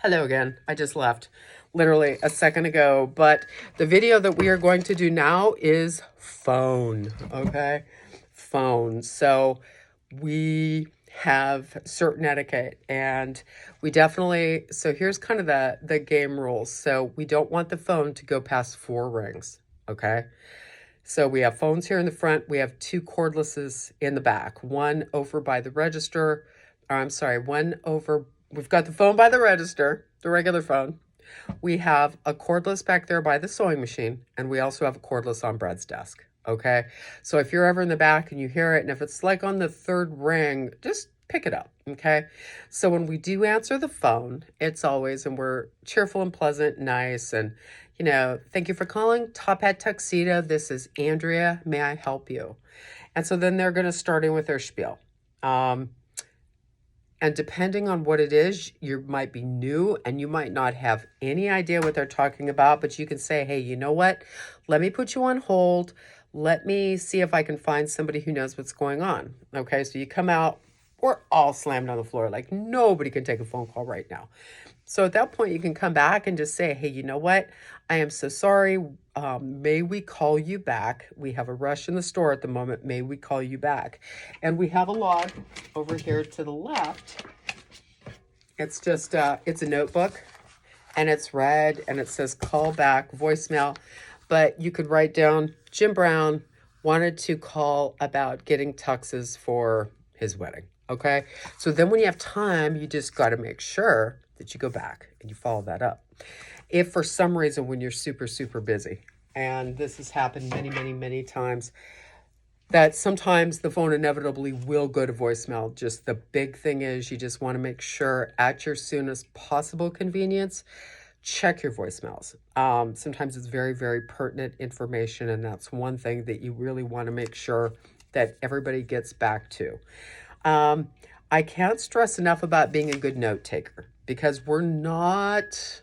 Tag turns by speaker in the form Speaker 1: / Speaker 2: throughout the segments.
Speaker 1: Hello again. I just left literally a second ago, but the video that we are going to do now is phone, okay? Phone. So we have certain etiquette and we definitely, so here's kind of the game rules. So we don't want the phone to go past 4 rings, okay? So we have phones here in the front. We have 2 cordlesses in the back. One over by the register. Or I'm sorry, one over. We've got the phone by the register, the regular phone. We have a cordless back there by the sewing machine, and we also have a cordless on Brad's desk. Okay, so if you're ever in the back and you hear it, and if it's like on the 3rd ring, just pick it up. Okay, so when we do answer the phone, it's always, and we're cheerful and pleasant, nice, and thank you for calling Top Hat Tuxedo. This is Andrea. May I help you? And so then they're going to start in with their spiel. And depending on what it is, you might be new and you might not have any idea what they're talking about, but you can say, hey, you know what? Let me put you on hold. Let me see if I can find somebody who knows what's going on. Okay, so you come out, we're all slammed on the floor. Like nobody can take a phone call right now. So at that point, you can come back and just say, hey, you know what? I am so sorry. May we call you back? We have a rush in the store at the moment. May we call you back? And we have a log over here to the left. It's just, it's a notebook and it's red and it says call back, voicemail. But you could write down Jim Brown wanted to call about getting tuxes for his wedding. Okay. So then when you have time, you just got to make sure that you go back and you follow that up. If for some reason when you're super, super busy, and this has happened many, many, many times, that sometimes the phone inevitably will go to voicemail. Just the big thing is you just want to make sure at your soonest possible convenience, check your voicemails. Sometimes it's very, very pertinent information, and that's one thing that you really want to make sure that everybody gets back to. I can't stress enough about being a good note taker because we're not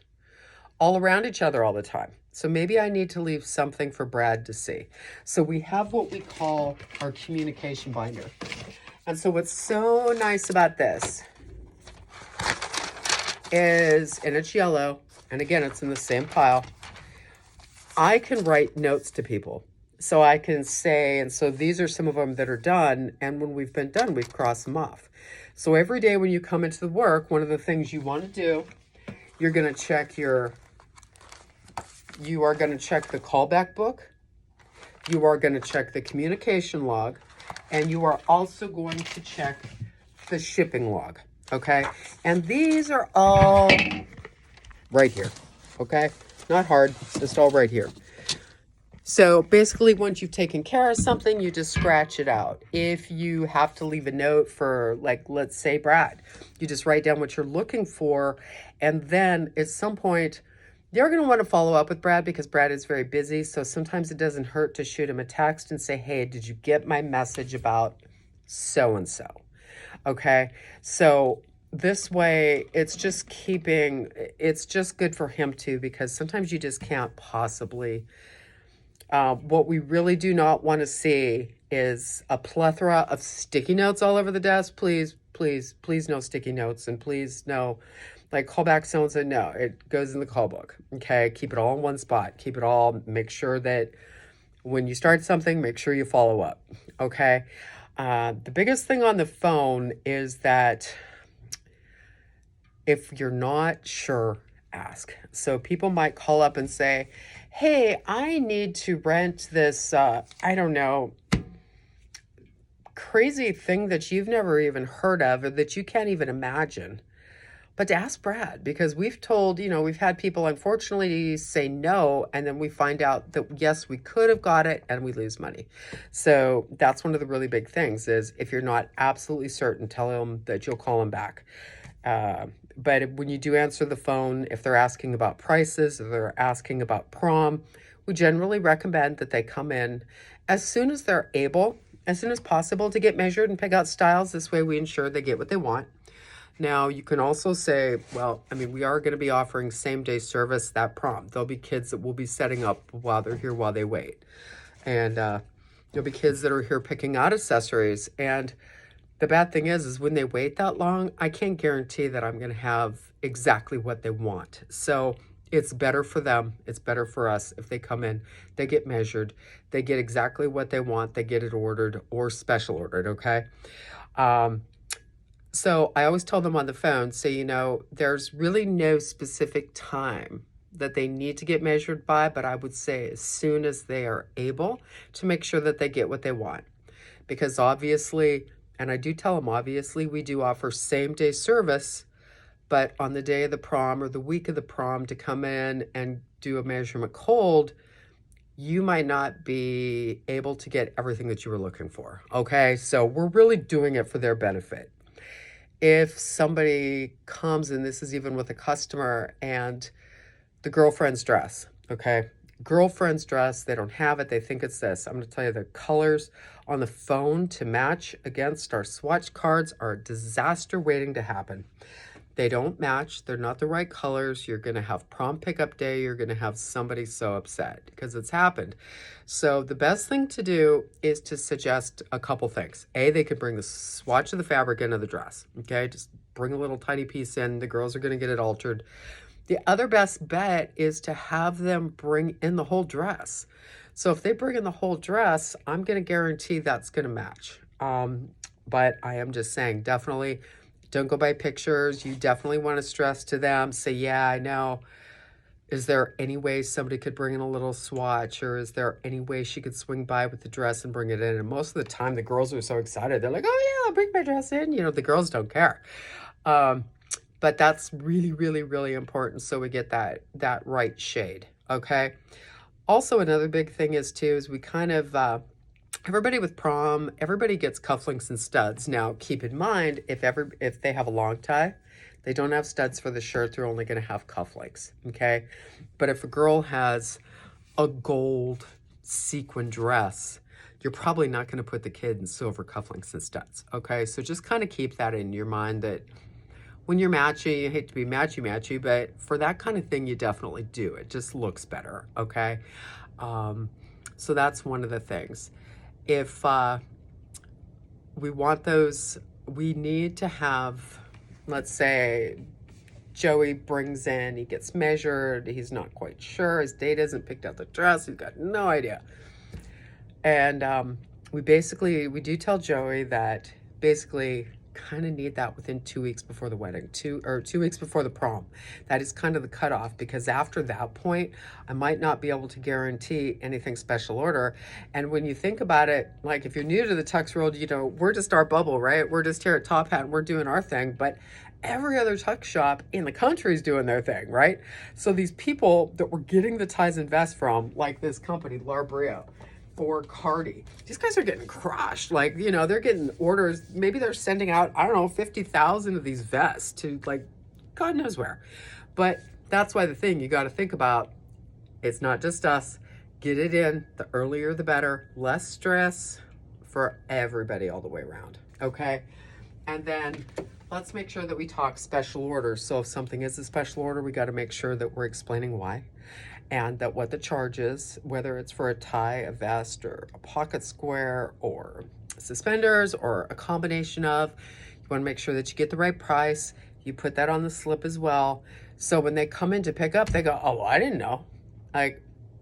Speaker 1: all around each other all the time. So maybe I need to leave something for Brad to see. So we have what we call our communication binder. And so what's so nice about this is, and it's yellow, and again, it's in the same pile, I can write notes to people. So I can say, and so these are some of them that are done, and when we've been done, we've crossed them off. So every day when you come into the work, one of the things you want to do, you're going to check you are going to check the callback book, you are going to check the communication log, and you are also going to check the shipping log, okay? And these are all right here, okay? Not hard, just all right here. So basically, once you've taken care of something, you just scratch it out. If you have to leave a note for, like, let's say Brad, you just write down what you're looking for. And then at some point, you're going to want to follow up with Brad because Brad is very busy. So sometimes it doesn't hurt to shoot him a text and say, hey, did you get my message about so-and-so? Okay. So this way, it's just good for him too, because sometimes you just can't possibly. What we really do not want to see is a plethora of sticky notes all over the desk. Please, please, please no sticky notes. And please no, like call back so-and-so. No, it goes in the call book. Okay. Keep it all in one spot. Keep it all. Make sure that when you start something, make sure you follow up. Okay. The biggest thing on the phone is that if you're not sure, ask. So people might call up and say, hey, I need to rent this, I don't know, crazy thing that you've never even heard of or that you can't even imagine. But to ask Brad, because we've had people unfortunately say no, and then we find out that yes, we could have got it and we lose money. So that's one of the really big things is if you're not absolutely certain, tell them that you'll call them back. But when you do answer the phone, if they're asking about prices or they're asking about prom, we generally recommend that they come in as soon as they're able, as soon as possible to get measured and pick out styles. This way we ensure they get what they want. Now, you can also say, well, I mean, we are going to be offering same-day service that prom. There'll be kids that will be setting up while they're here while they wait. And there'll be kids that are here picking out accessories. And the bad thing is when they wait that long, I can't guarantee that I'm going to have exactly what they want. So it's better for them. It's better for us if they come in, they get measured, they get exactly what they want, they get it ordered or special ordered, okay? Um, so I always tell them on the phone, say, there's really no specific time that they need to get measured by, but I would say as soon as they are able to make sure that they get what they want. Because obviously, and I do tell them, obviously, we do offer same day service, but on the day of the prom or the week of the prom to come in and do a measurement cold, you might not be able to get everything that you were looking for. Okay, so we're really doing it for their benefit. If somebody comes, and this is even with a customer, and the girlfriend's dress, okay, girlfriend's dress, they don't have it, they think it's this. I'm going to tell you the colors on the phone to match against our swatch cards are a disaster waiting to happen. They don't match. They're not the right colors. You're going to have prom pickup day. You're going to have somebody so upset because it's happened. So the best thing to do is to suggest a couple things. A, they could bring the swatch of the fabric into the dress. Okay, just bring a little tiny piece in. The girls are going to get it altered. The other best bet is to have them bring in the whole dress. So if they bring in the whole dress, I'm going to guarantee that's going to match. But I am just saying, definitely don't go by pictures. You definitely want to stress to them, say, yeah, I know. Is there any way somebody could bring in a little swatch, or is there any way she could swing by with the dress and bring it in? And most of the time, the girls are so excited. They're like, oh, yeah, I'll bring my dress in. The girls don't care. But that's really, really, really important so we get that right shade, okay? Also, another big thing is we kind of, everybody with prom, everybody gets cufflinks and studs. Now, keep in mind, if they have a long tie, they don't have studs for the shirt, they're only going to have cufflinks, okay? But if a girl has a gold sequin dress, you're probably not going to put the kid in silver cufflinks and studs, okay? So just kind of keep that in your mind that when you're matchy, you hate to be matchy, but for that kind of thing, you definitely do. It just looks better, okay? So that's one of the things. If we want those, we need to have, let's say, Joey brings in, he gets measured, he's not quite sure, his date hasn't picked out the dress, he's got no idea. And we do tell Joey that basically kind of need that within 2 weeks before the wedding, 2 weeks before the prom. That is kind of the cutoff, because after that point, I might not be able to guarantee anything special order. And when you think about it, like if you're new to the tux world, we're just our bubble, right? We're just here at Top Hat and we're doing our thing, but every other tux shop in the country is doing their thing, right? So these people that we're getting the ties and vests from, like this company, Larbrio, or Cardi. These guys are getting crushed. Like, they're getting orders. Maybe they're sending out, 50,000 of these vests to God knows where. But that's why the thing you got to think about, it's not just us. Get it in. The earlier, the better. Less stress for everybody all the way around. Okay? And then let's make sure that we talk special orders. So if something is a special order, we got to make sure that we're explaining why. And that what the charge is, whether it's for a tie, a vest, or a pocket square, or suspenders, or a combination of, you want to make sure that you get the right price. You put that on the slip as well. So when they come in to pick up, they go, oh, I didn't know.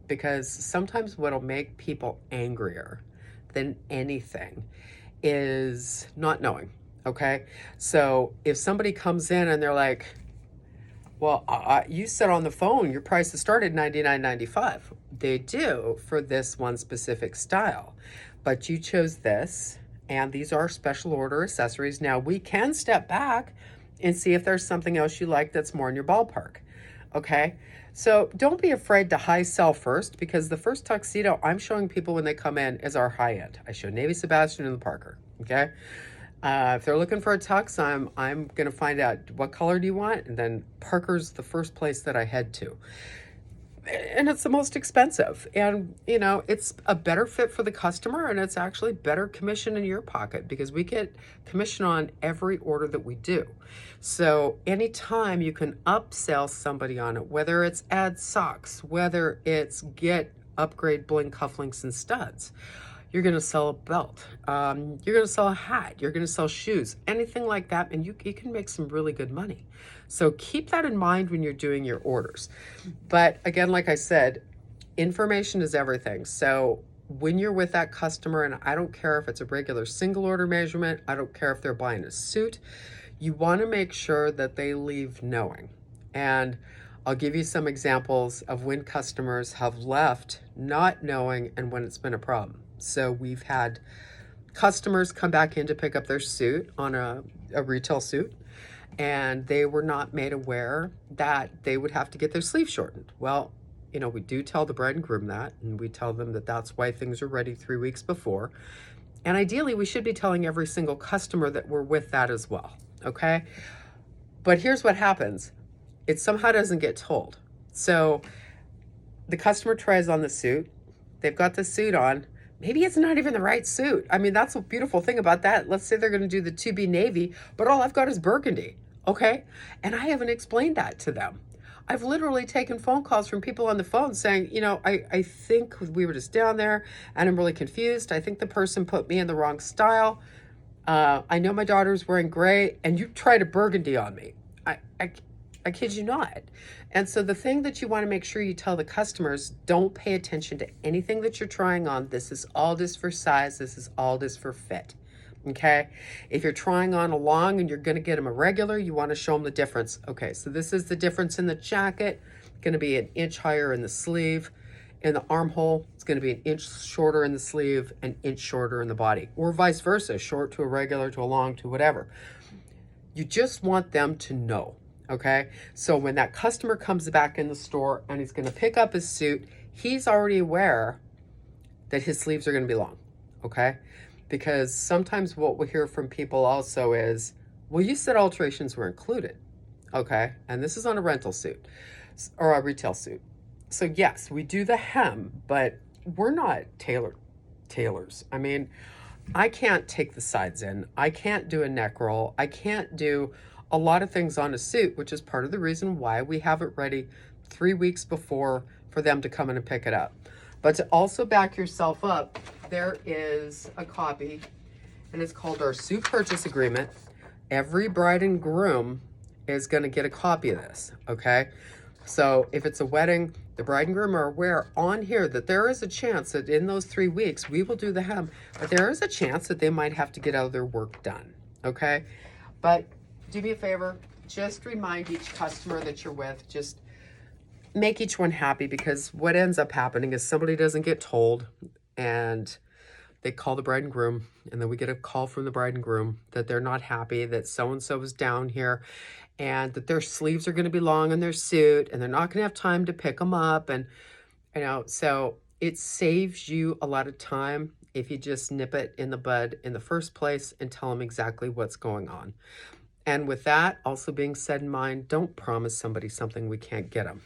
Speaker 1: Because sometimes what'll make people angrier than anything is not knowing, okay? So if somebody comes in and they're like, well, you said on the phone your prices start at $99.95. They do for this one specific style, but you chose this, and these are special order accessories. Now we can step back and see if there's something else you like that's more in your ballpark. Okay, so don't be afraid to high sell first, because the first tuxedo I'm showing people when they come in is our high end. I show Navy Sebastian and the Parker. Okay. If they're looking for a tux, I'm going to find out what color do you want, and then Parker's the first place that I head to. And it's the most expensive, and it's a better fit for the customer, and it's actually better commission in your pocket, because we get commission on every order that we do. So anytime you can upsell somebody on it, whether it's add socks, whether it's get upgrade bling cufflinks and studs, You're going to sell a belt. You're going to sell a hat. You're going to sell shoes, anything like that. And you can make some really good money. So keep that in mind when you're doing your orders. But again, like I said, information is everything. So when you're with that customer, and I don't care if it's a regular single order measurement, I don't care if they're buying a suit, you want to make sure that they leave knowing. And I'll give you some examples of when customers have left not knowing and when it's been a problem. So we've had customers come back in to pick up their suit on a retail suit, and they were not made aware that they would have to get their sleeve shortened. Well, you know, we do tell the bride and groom that, and we tell them that that's why things are ready 3 weeks before. And ideally, we should be telling every single customer that we're with that as well, okay? But here's what happens. It somehow doesn't get told. So the customer tries on the suit. They've got the suit on. Maybe it's not even the right suit. I mean, that's a beautiful thing about that. Let's say they're going to do the 2B navy, but all I've got is burgundy, okay? And I haven't explained that to them. I've literally taken phone calls from people on the phone saying, you know, I think we were just down there and I'm really confused. I think the person put me in the wrong style. I know my daughter's wearing gray and you tried a burgundy on me. I kid you not. And so the thing that you want to make sure you tell the customers, don't pay attention to anything that you're trying on. This is all just for size. This is all just for fit. Okay. If you're trying on a long and you're going to get them a regular, you want to show them the difference. Okay. So this is the difference in the jacket. Going to be an inch higher in the sleeve. In the armhole, it's going to be an inch shorter in the sleeve, an inch shorter in the body, or vice versa, short to a regular to a long to whatever. You just want them to know. Okay. So when that customer comes back in the store and he's going to pick up his suit, he's already aware that his sleeves are going to be long. Okay. Because sometimes what we hear from people also is, well, you said alterations were included. Okay. And this is on a rental suit or a retail suit. So yes, we do the hem, but we're not tailors. I mean, I can't take the sides in. I can't do a neck roll. I can't do a lot of things on a suit, which is part of the reason why we have it ready 3 weeks before for them to come in and pick it up. But to also back yourself up, there is a copy, and it's called our suit purchase agreement. Every bride and groom is going to get a copy of this, okay? So if it's a wedding, the bride and groom are aware on here that there is a chance that in those 3 weeks, we will do the hem, but there is a chance that they might have to get out of their work done, okay? But do me a favor, just remind each customer that you're with, just make each one happy, because what ends up happening is somebody doesn't get told and they call the bride and groom, and then we get a call from the bride and groom that they're not happy that so-and-so is down here and that their sleeves are going to be long in their suit and they're not going to have time to pick them up. And, you know, so it saves you a lot of time if you just nip it in the bud in the first place and tell them exactly what's going on. And with that also being said in mind, don't promise somebody something we can't get them.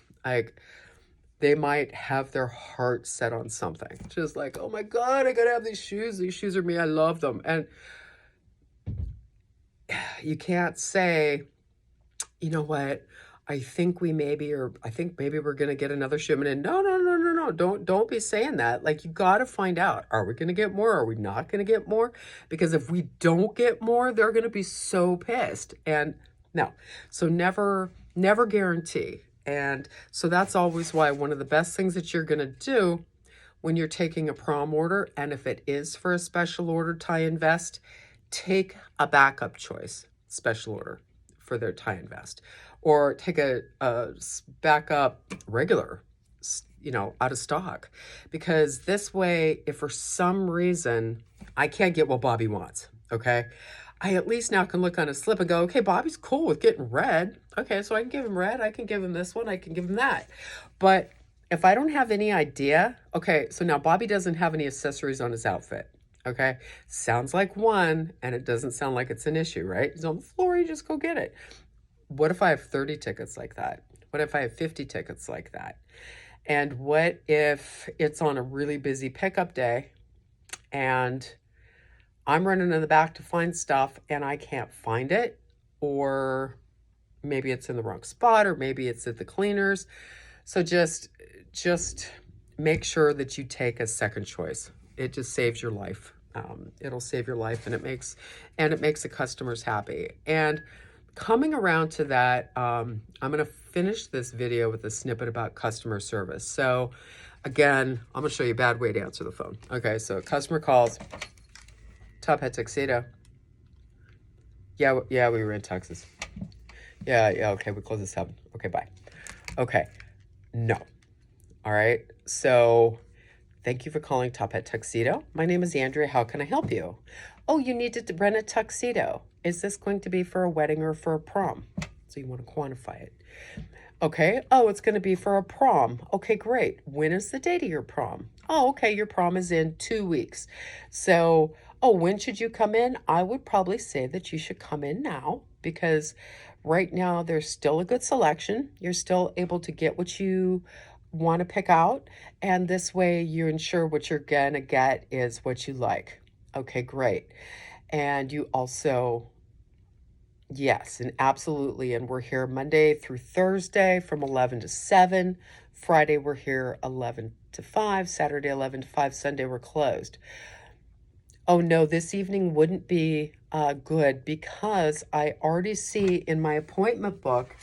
Speaker 1: They might have their heart set on something. Just like, oh my God, I gotta have these shoes. These shoes are me, I love them. And you can't say, you know what, I think maybe we're gonna get another shipment in. No. Don't be saying that. Like, you gotta find out, are we gonna get more? Are we not gonna get more? Because if we don't get more, they're gonna be so pissed. And no, so never guarantee. And so that's always why one of the best things that you're going to do when you're taking a prom order, and if it is for a special order tie and vest, take a backup choice, special order for their tie and vest, or take a backup regular, you know, out of stock. Because this way, if for some reason I can't get what Bobby wants, okay, I at least now can look on a slip and go, okay, Bobby's cool with getting red. Okay, so I can give him red. I can give him this one. I can give him that. But if I don't have any idea, okay, so now Bobby doesn't have any accessories on his outfit. Okay, sounds like one, and it doesn't sound like it's an issue, right? He's on the floor, you just go get it. What if I have 30 tickets like that? What if I have 50 tickets like that? And what if it's on a really busy pickup day and I'm running in the back to find stuff and I can't find it, or maybe it's in the wrong spot, or maybe it's at the cleaners. So just make sure that you take a second choice It just saves your life. It'll save your life, and it makes the customers happy. And coming around to that, I'm going to finish this video with a snippet about customer service. So again, I'm going to show you a bad way to answer the phone. Okay, so a customer calls, Top Hat Tuxedo. Yeah, we were in Texas. Yeah, okay, we close at 7. Okay, bye. Okay, no. All right, so thank you for calling Top Hat Tuxedo. My name is Andrea. How can I help you? Oh, you need to rent a tuxedo. Is this going to be for a wedding or for a prom? So you want to quantify it. Okay. Oh, it's going to be for a prom. Okay, great. When is the date of your prom? Oh, okay. Your prom is in 2 weeks. So, oh, when should you come in? I would probably say that you should come in now, because right now there's still a good selection. You're still able to get what you want to pick out. And this way you ensure what you're going to get is what you like. Okay, great. And you also, yes, and absolutely. And we're here Monday through Thursday from 11 to 7. Friday, we're here 11 to 5. Saturday, 11 to 5. Sunday, we're closed. Oh, no, this evening wouldn't be good, because I already see in my appointment book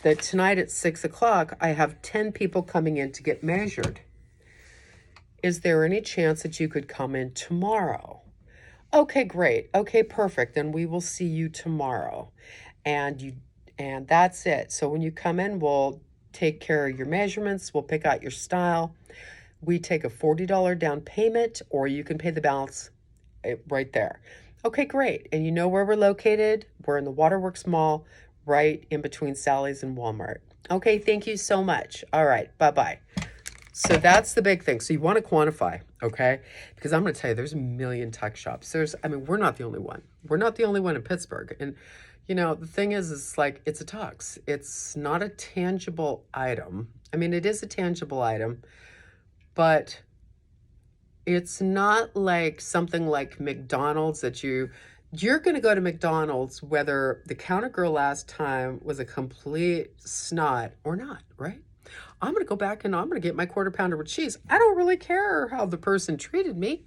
Speaker 1: that tonight at 6 o'clock, I have 10 people coming in to get measured. Is there any chance that you could come in tomorrow? Okay, great. Okay, perfect. Then we will see you tomorrow. And that's it. So when you come in, we'll take care of your measurements. We'll pick out your style. We take a $40 down payment, or you can pay the balance right there. Okay, great. And you know where we're located? We're in the Waterworks Mall, right in between Sally's and Walmart. Okay, thank you so much. All right, bye-bye. So that's the big thing. So you want to quantify, okay? Because I'm going to tell you, there's a million tuck shops. We're not the only one. We're not the only one in Pittsburgh. And, the thing is like, it's a tux. It's not a tangible item. I mean, it is a tangible item, but it's not like something like McDonald's that you're going to go to McDonald's whether the counter girl last time was a complete snot or not, right? I'm going to go back and I'm going to get my quarter pounder with cheese. I don't really care how the person treated me.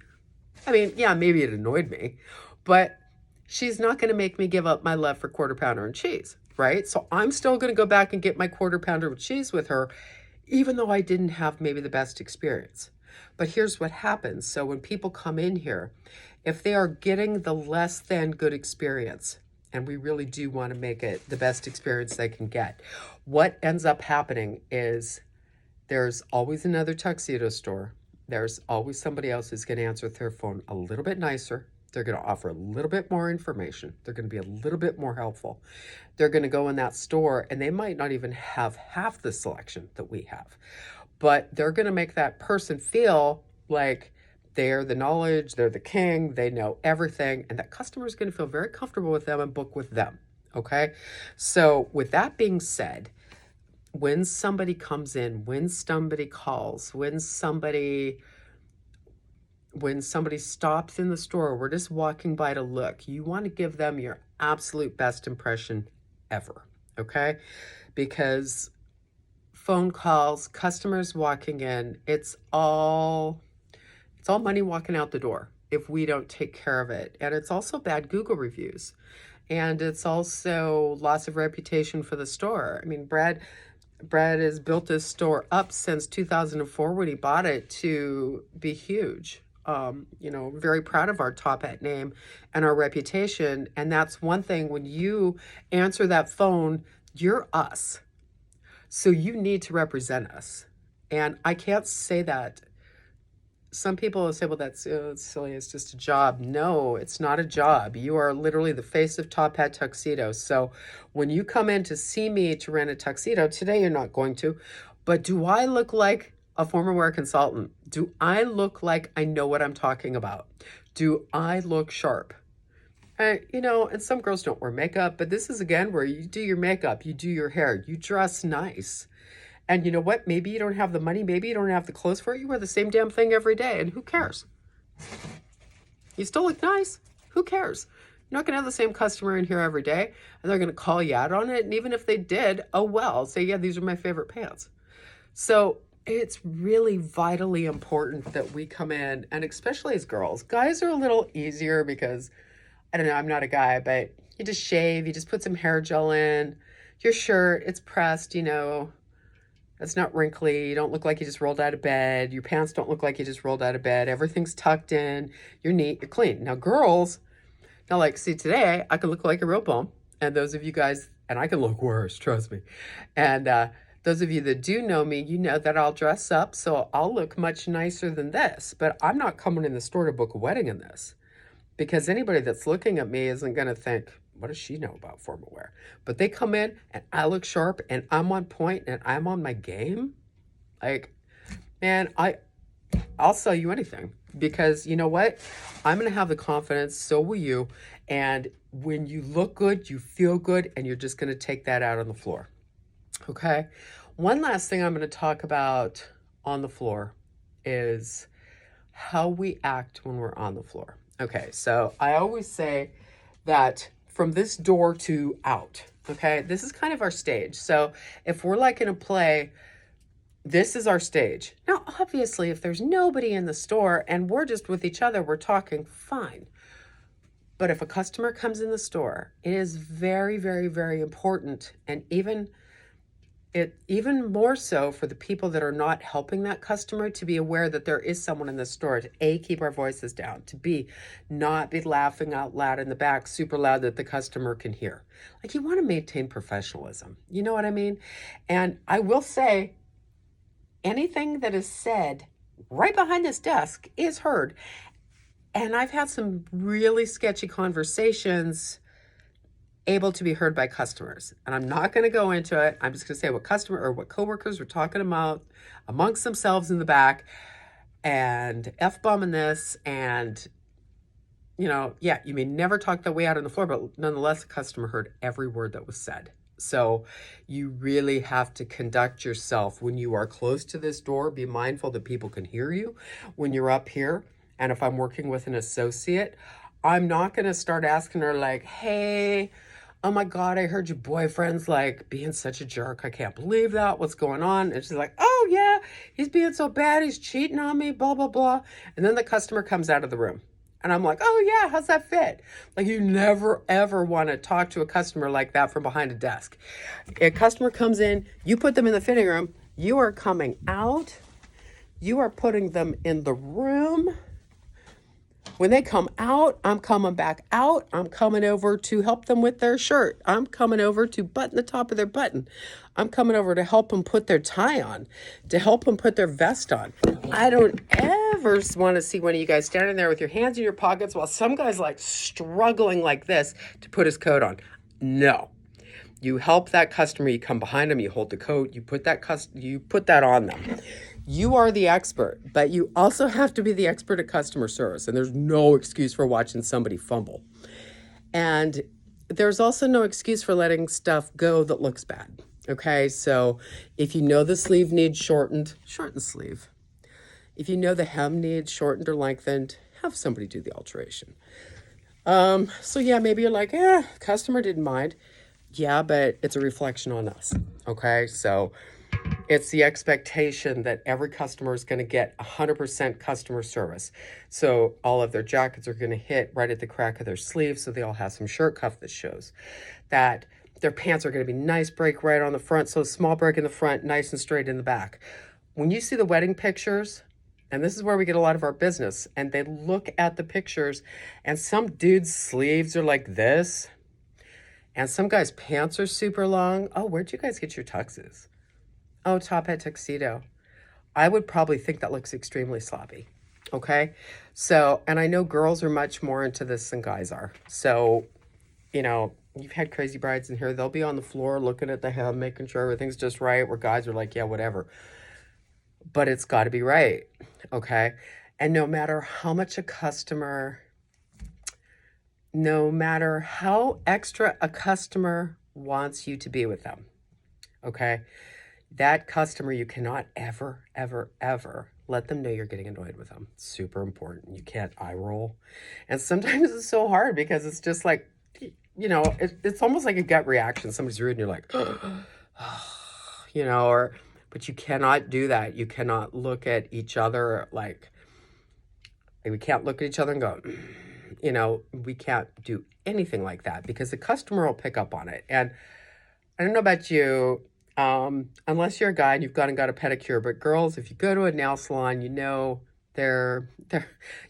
Speaker 1: I mean, yeah, maybe it annoyed me, but she's not going to make me give up my love for quarter pounder and cheese, right? So I'm still going to go back and get my quarter pounder with cheese with her, even though I didn't have maybe the best experience. But here's what happens. So when people come in here, if they are getting the less than good experience, and we really do want to make it the best experience they can get, what ends up happening is there's always another tuxedo store. There's always somebody else who's going to answer their phone a little bit nicer. They're going to offer a little bit more information. They're going to be a little bit more helpful. They're going to go in that store, and they might not even have half the selection that we have. But they're going to make that person feel like they're the knowledge, they're the king, they know everything, and that customer is going to feel very comfortable with them and book with them, okay? So with that being said, when somebody comes in, when somebody calls, when somebody stops in the store, we're just walking by to look, you want to give them your absolute best impression ever, okay? Because phone calls, customers walking in, it's all money walking out the door if we don't take care of it. And it's also bad Google reviews. And it's also loss of reputation for the store. I mean, Brad has built this store up since 2004 when he bought it to be huge. Very proud of our Top Hat name and our reputation. And that's one thing, when you answer that phone, you're us. So you need to represent us. And I can't say that. Some people will say, well, that's silly, it's just a job. No, it's not a job. You are literally the face of Top Hat Tuxedo. So when you come in to see me to rent a tuxedo, today you're not going to, but do I look like a former wear consultant? Do I look like I know what I'm talking about? Do I look sharp? And some girls don't wear makeup, but this is, again, where you do your makeup, you do your hair, you dress nice. And you know what? Maybe you don't have the money. Maybe you don't have the clothes for it. You wear the same damn thing every day. And who cares? You still look nice. Who cares? You're not going to have the same customer in here every day. And they're going to call you out on it. And even if they did, oh well. Say, yeah, these are my favorite pants. So it's really vitally important that we come in, and especially as girls. Guys are a little easier because, I don't know, I'm not a guy, but you just shave, you just put some hair gel in, your shirt, it's pressed, it's not wrinkly, you don't look like you just rolled out of bed, your pants don't look like you just rolled out of bed, everything's tucked in, you're neat, you're clean. Now, girls, now, like, see, today, I can look like a real bum, and those of you guys, and I can look worse, trust me. And those of you that do know me, you know that I'll dress up, so I'll look much nicer than this. But I'm not coming in the store to book a wedding in this, because anybody that's looking at me isn't going to think, what does she know about formal wear? But they come in, and I look sharp, and I'm on point, and I'm on my game. Like, man, I'll sell you anything, because you know what? I'm going to have the confidence, so will you. And when you look good, you feel good, and you're just going to take that out on the floor. Okay. One last thing I'm going to talk about on the floor is how we act when we're on the floor. Okay. So I always say that from this door to out, okay, this is kind of our stage. So if we're like in a play, this is our stage. Now, obviously, if there's nobody in the store and we're just with each other, we're talking, fine. But if a customer comes in the store, it is very, very, very important, and even more so for the people that are not helping that customer, to be aware that there is someone in the store, to A, keep our voices down, to B, not be laughing out loud in the back super loud that the customer can hear. Like, you want to maintain professionalism. You know what I mean? And I will say, anything that is said right behind this desk is heard. And I've had some really sketchy conversations able to be heard by customers. And I'm not going to go into it. I'm just going to say what coworkers were talking about amongst themselves in the back, and F-bombing this. And, yeah, you may never talk that way out on the floor, but nonetheless, the customer heard every word that was said. So you really have to conduct yourself when you are close to this door. Be mindful that people can hear you when you're up here. And if I'm working with an associate, I'm not going to start asking her like, hey, oh my God, I heard your boyfriend's like being such a jerk. I can't believe that. What's going on? And she's like, oh yeah, he's being so bad. He's cheating on me, blah, blah, blah. And then the customer comes out of the room. And I'm like, oh yeah, how's that fit? Like, you never, ever want to talk to a customer like that from behind a desk. A customer comes in, you put them in the fitting room, you are coming out, you are putting them in the room. When they come out, I'm coming back out. I'm coming over to help them with their shirt. I'm coming over to button the top of their button. I'm coming over to help them put their tie on, to help them put their vest on. I don't ever want to see one of you guys standing there with your hands in your pockets while some guy's like struggling like this to put his coat on. No. You help that customer, you come behind them, you hold the coat, you put that on them. You are the expert, but you also have to be the expert at customer service. And there's no excuse for watching somebody fumble. And there's also no excuse for letting stuff go that looks bad. Okay, so if you know the sleeve needs shortened, shorten the sleeve. If you know the hem needs shortened or lengthened, have somebody do the alteration. So yeah, maybe you're like, customer didn't mind. Yeah, but it's a reflection on us. Okay, so it's the expectation that every customer is going to get 100% customer service. So all of their jackets are going to hit right at the crack of their sleeves, so they all have some shirt cuff that shows. That their pants are going to be nice break right on the front, so small break in the front, nice and straight in the back. When you see the wedding pictures, and this is where we get a lot of our business, and they look at the pictures, and some dude's sleeves are like this, and some guy's pants are super long. Oh, where'd you guys get your tuxes? Oh, top hat tuxedo. I would probably think that looks extremely sloppy. Okay. So, and I know girls are much more into this than guys are. So, you've had crazy brides in here. They'll be on the floor looking at the hem, making sure everything's just right, where guys are like, yeah, whatever. But it's got to be right. Okay. And no matter how extra a customer wants you to be with them. Okay. That customer, you cannot ever, ever, ever let them know you're getting annoyed with them. Super important. You can't eye roll. And sometimes it's so hard because it's just like, it's almost like a gut reaction. Somebody's rude and you're like, or But you cannot do that. You cannot look at each other like, we can't look at each other and go, we can't do anything like that because the customer will pick up on it. And I don't know about you, unless you're a guy and you've gone and got a pedicure, but girls, if you go to a nail salon, they're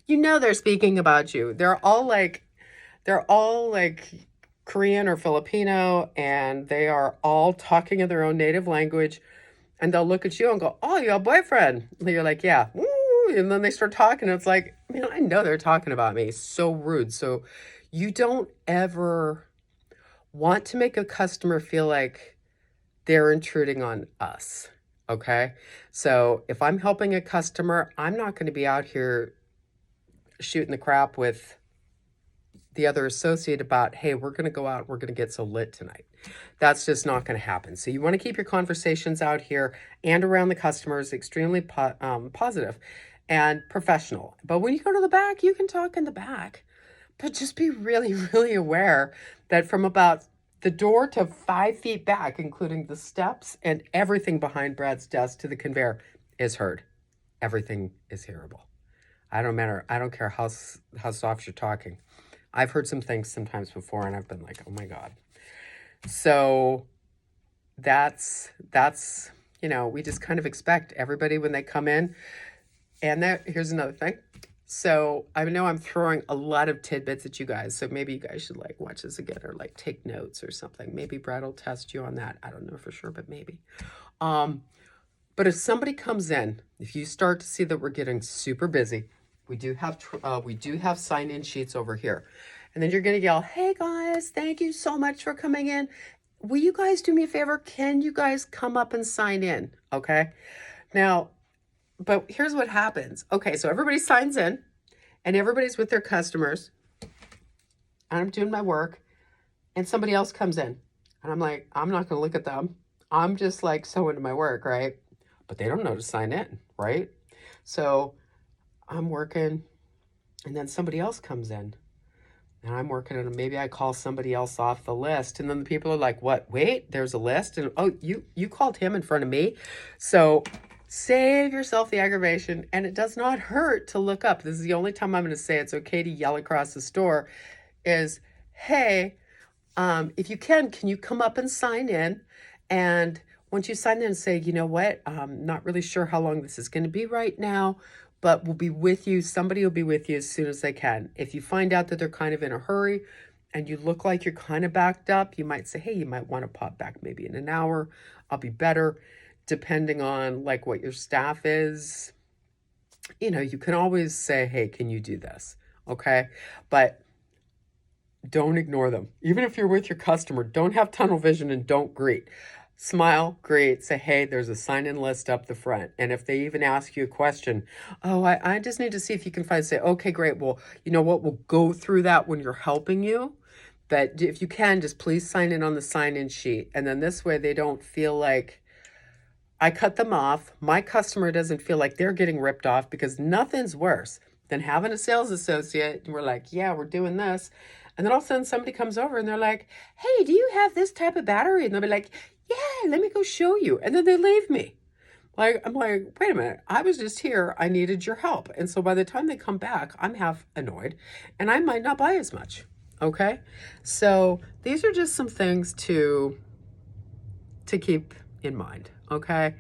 Speaker 1: they're speaking about you. They're all like Korean or Filipino, and they are all talking in their own native language, and they'll look at you and go, "Oh, you have a boyfriend?" And you're like, "Yeah." Woo, and then they start talking. And it's like, I know they're talking about me. So rude. So you don't ever want to make a customer feel like they're intruding on us. Okay. So if I'm helping a customer, I'm not going to be out here shooting the crap with the other associate about, hey, we're going to go out, we're going to get so lit tonight. That's just not going to happen. So you want to keep your conversations out here and around the customers extremely positive and professional. But when you go to the back, you can talk in the back, but just be really, really aware that from about the door to 5 feet back, including the steps and everything behind Brad's desk to the conveyor, is heard. Everything is hearable. I don't care how soft you're talking. I've heard some things sometimes before, and I've been like, oh my God. So that's we just kind of expect everybody when they come in. And here's another thing. So I know I'm throwing a lot of tidbits at you guys, so maybe you guys should like watch this again or like take notes or something. Maybe Brad will test you on that. I don't know for sure, but maybe. But if somebody comes in, if you start to see that we're getting super busy, we do have sign-in sheets over here. And then you're going to yell, "Hey guys, thank you so much for coming in. Will you guys do me a favor? Can you guys come up and sign in?" Okay. Now, but here's what happens. Okay, so everybody signs in and everybody's with their customers. And I'm doing my work and somebody else comes in. And I'm like, I'm not going to look at them. I'm just like so into my work, right? But they don't know to sign in, right? So I'm working and then somebody else comes in and I'm working and maybe I call somebody else off the list. And then the people are like, what? Wait, there's a list? And oh, you called him in front of me. So save yourself the aggravation, and it does not hurt to look up. This is the only time I'm going to say it's okay to yell across the store is, hey, if you can you come up and sign in? And once you sign in, say, you know what, I'm not really sure how long this is going to be right now, but we'll be with you. Somebody will be with you as soon as they can. If you find out that they're kind of in a hurry and you look like you're kind of backed up, you might say, hey, you might want to pop back maybe in an hour. I'll be better. Depending on like what your staff is, you can always say, hey, can you do this? Okay. But don't ignore them. Even if you're with your customer, don't have tunnel vision and don't greet. Smile, greet, say, hey, there's a sign-in list up the front. And if they even ask you a question, oh, I just need to see if you can say, okay, great. Well, you know what? We'll go through that when you're helping you. But if you can, just please sign in on the sign-in sheet. And then this way they don't feel like I cut them off. My customer doesn't feel like they're getting ripped off, because nothing's worse than having a sales associate and we're like, yeah, we're doing this. And then all of a sudden somebody comes over and they're like, hey, do you have this type of battery? And they'll be like, yeah, let me go show you. And then they leave me. I'm like, wait a minute, I was just here. I needed your help. And so by the time they come back, I'm half annoyed and I might not buy as much. Okay. So these are just some things to keep in mind. Okay.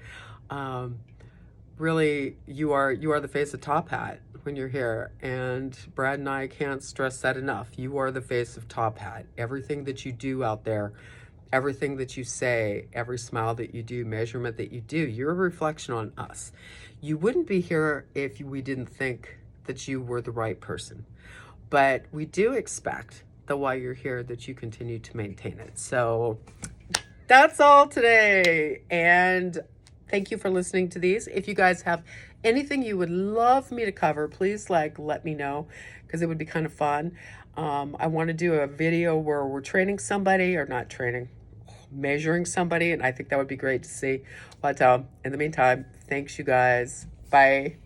Speaker 1: Really, you are the face of Top Hat when you're here, and Brad and I can't stress that enough. You are the face of Top Hat. Everything that you do out there, everything that you say, every smile that you do, measurement that you do, you're a reflection on us. You wouldn't be here if we didn't think that you were the right person. But we do expect that while you're here that you continue to maintain it. So that's all today. And thank you for listening to these. If you guys have anything you would love me to cover, please let me know, because it would be kind of fun. I want to do a video where we're training somebody, or not training, measuring somebody, and I think that would be great to see. But in the meantime, thanks you guys. Bye.